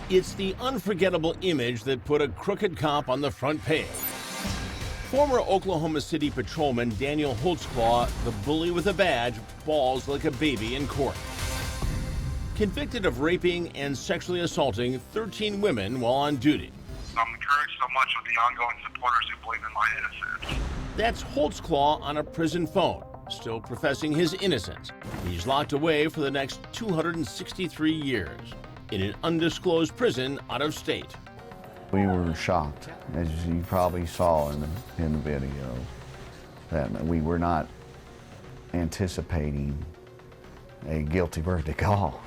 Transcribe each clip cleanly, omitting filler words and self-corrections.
It's the unforgettable image that put a crooked cop on the front page. Former Oklahoma City patrolman Daniel Holtzclaw, the bully with a badge, bawls like a baby in court. Convicted of raping and sexually assaulting 13 women while on duty. I'm encouraged so much with the ongoing supporters who believe in my innocence. That's Holtzclaw on a prison phone, still professing his innocence. He's locked away for the next 263 years in an undisclosed prison out of state. We were shocked, as you probably saw in the video, that we were not anticipating a guilty verdict at all.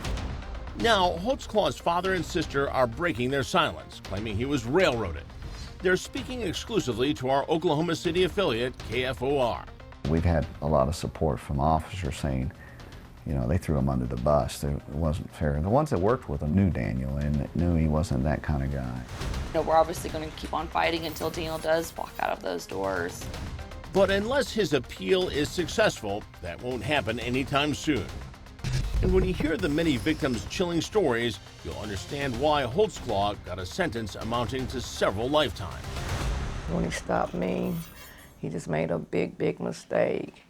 Now, Holtzclaw's father and sister are breaking their silence, claiming he was railroaded. They're speaking exclusively to our Oklahoma City affiliate, KFOR. We've had a lot of support from officers saying, you know, they threw him under the bus. It wasn't fair. The ones that worked with him knew Daniel and knew he wasn't that kind of guy. You know, we're obviously going to keep on fighting until Daniel does walk out of those doors. But unless his appeal is successful, that won't happen anytime soon. And when you hear the many victims' chilling stories, you'll understand why Holtzclaw got a sentence amounting to several lifetimes. When he stopped me, he just made a big mistake.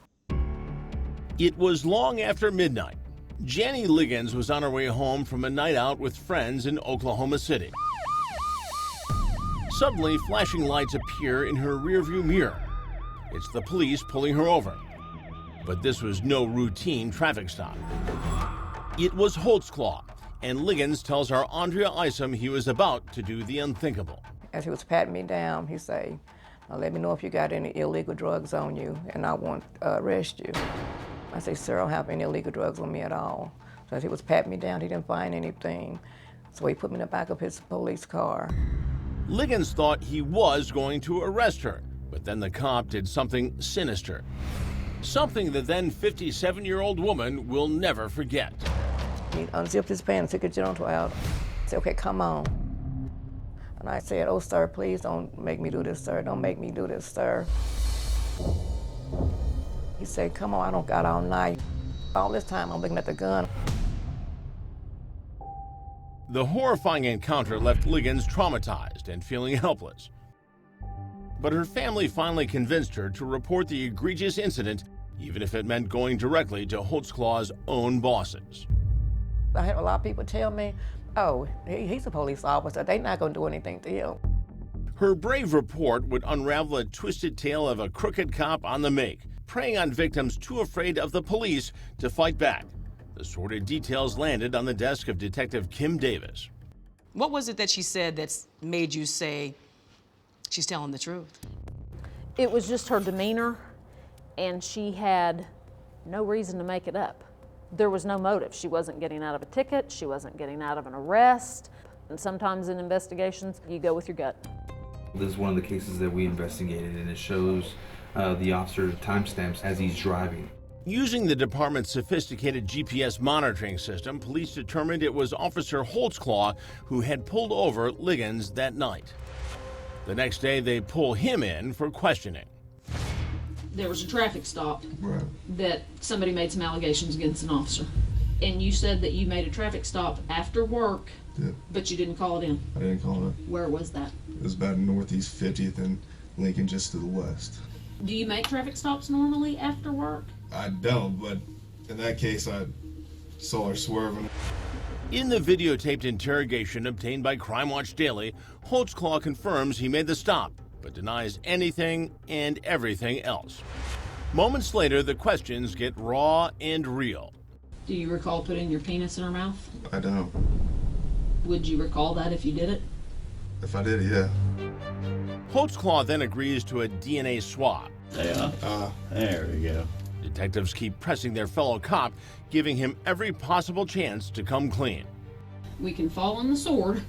It was long after midnight. Janny Liggins was on her way home from a night out with friends in Oklahoma City. Suddenly, flashing lights appear in her rearview mirror. It's the police pulling her over. But this was no routine traffic stop. It was Holtzclaw, and Liggins tells our Andrea Isom he was about to do the unthinkable. As he was patting me down, he said, "Let me know if you got any illegal drugs on you, and I won't arrest you." I said, "Sir, I don't have any illegal drugs on me at all." So as he was patting me down, he didn't find anything. So he put me in the back of his police car. Liggins thought he was going to arrest her, but then the cop did something sinister. Something the then 57-year-old woman will never forget. He unzipped his pants, took a gentle out. I said, "Okay, come on." And I said, "Oh, sir, please don't make me do this, sir. Don't make me do this, sir." He said, "Come on, I don't got all night." All this time, I'm looking at the gun. The horrifying encounter left Liggins traumatized and feeling helpless. But her family finally convinced her to report the egregious incident, even if it meant going directly to Holtzclaw's own bosses. I had a lot of people tell me, "Oh, he's a police officer. They're not going to do anything to him." Her brave report would unravel a twisted tale of a crooked cop on the make, preying on victims too afraid of the police to fight back. The sordid details landed on the desk of Detective Kim Davis. What was it that she said that's made you say she's telling the truth? It was just her demeanor, and she had no reason to make it up. There was no motive. She wasn't getting out of a ticket. She wasn't getting out of an arrest. And sometimes in investigations, you go with your gut. This is one of the cases that we investigated, and it shows the officer timestamps as he's driving. Using the department's sophisticated GPS monitoring system, police determined it was Officer Holtzclaw who had pulled over Liggins that night. The next day, they pull him in for questioning. There was a traffic stop that somebody made some allegations against an officer. And you said that you made a traffic stop after work, but you didn't call it in. I didn't call it. Where was that? It was about Northeast 50th and Lincoln, just to the west. Do you make traffic stops normally after work? I don't, but in that case, I saw her swerving. In the videotaped interrogation obtained by Crime Watch Daily, Holtzclaw confirms he made the stop, but denies anything and everything else. Moments later, the questions get raw and real. Do you recall putting your penis in her mouth? I don't. Would you recall that if you did it? If I did, yeah. Holtzclaw then agrees to a DNA swab. Yeah. There we go. Detectives keep pressing their fellow cop, giving him every possible chance to come clean. We can fall on the sword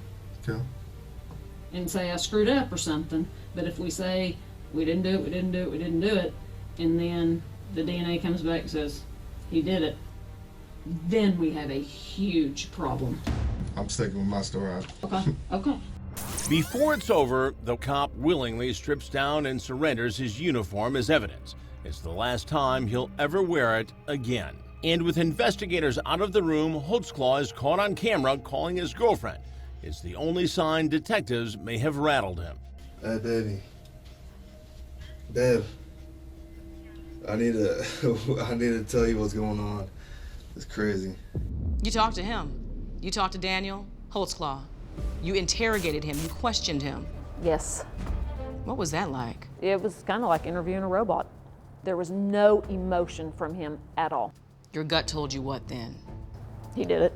Okay. and say I screwed up or something, but if we say we didn't do it, and then the DNA comes back and says he did it, then we have a huge problem. I'm sticking with my story. Okay. Before it's over, the cop willingly strips down and surrenders his uniform as evidence. It's the last time he'll ever wear it again. And with investigators out of the room, Holtzclaw is caught on camera calling his girlfriend, It's the only sign detectives may have rattled him. Hey, baby. Babe. I need to tell you what's going on. It's crazy. You talked to him. You talked to Daniel Holtzclaw. You interrogated him. You questioned him. Yes. What was that like? It was kind of like interviewing a robot. There was no emotion from him at all. Your gut told you what then? He did it.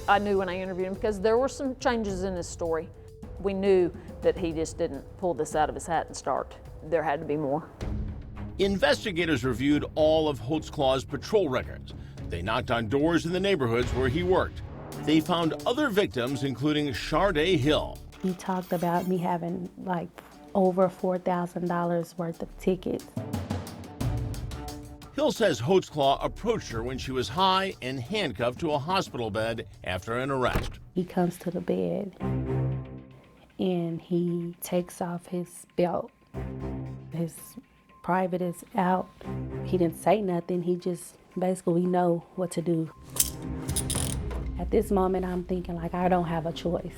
I knew when I interviewed him because there were some changes in his story. We knew that he just didn't pull this out of his hat and start. There had to be more. Investigators reviewed all of Holtzclaw's patrol records. They knocked on doors in the neighborhoods where he worked. They found other victims, including Sharday Hill. He talked about me having like over $4,000 worth of tickets. Hill says Holtzclaw approached her when she was high and handcuffed to a hospital bed after an arrest. He comes to the bed and he takes off his belt. His private is out. He didn't say nothing. He just basically, we know what to do. At this moment, I'm thinking like, I don't have a choice.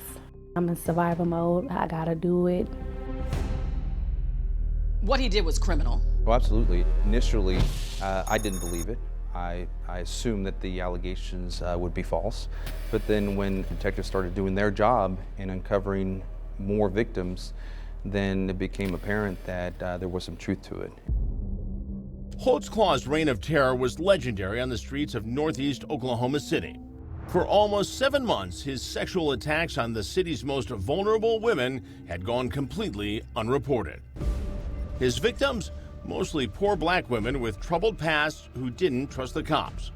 I'm in survival mode. I gotta do it. What he did was criminal. Well, absolutely. Initially, I didn't believe it. I assumed that the allegations would be false. But then when detectives started doing their job and uncovering more victims, then it became apparent that there was some truth to it. Holtzclaw's reign of terror was legendary on the streets of northeast Oklahoma City. For almost 7 months, his sexual attacks on the city's most vulnerable women had gone completely unreported. His victims, mostly poor black women with troubled pasts who didn't trust the cops.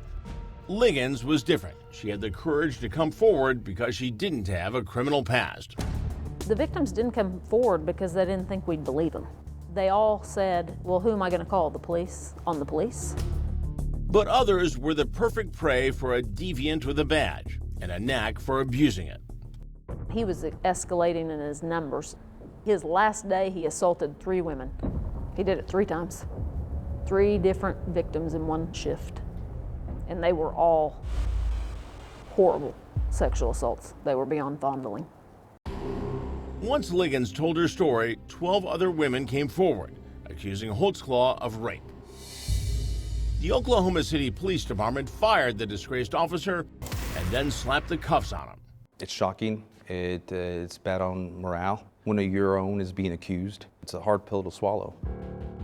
Liggins was different. She had the courage to come forward because she didn't have a criminal past. The victims didn't come forward because they didn't think we'd believe them. They all said, well, who am I going to call? The police? On the police? But others were the perfect prey for a deviant with a badge and a knack for abusing it. He was escalating in his numbers. His last day, he assaulted 3 women. He did it 3 times. 3 different victims in one shift. And they were all horrible sexual assaults. They were beyond fondling. Once Liggins told her story, 12 other women came forward, accusing Holtzclaw of rape. The Oklahoma City Police Department fired the disgraced officer and then slapped the cuffs on him. It's shocking. It's bad on morale. When a your own is being accused, it's a hard pill to swallow.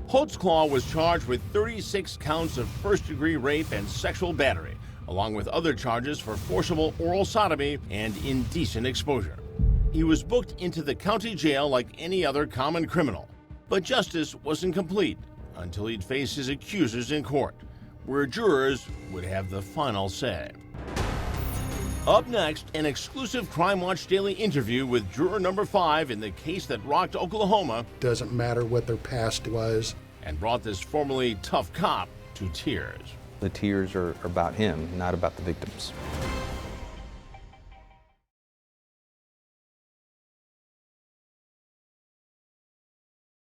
Holtzclaw was charged with 36 counts of first-degree rape and sexual battery, along with other charges for forcible oral sodomy and indecent exposure. He was booked into the county jail like any other common criminal. But justice wasn't complete until he'd face his accusers in court, where jurors would have the final say. Up next, an exclusive Crime Watch Daily interview with juror number 5 in the case that rocked Oklahoma. Doesn't matter what their past was. And brought this formerly tough cop to tears. The tears are about him, not about the victims.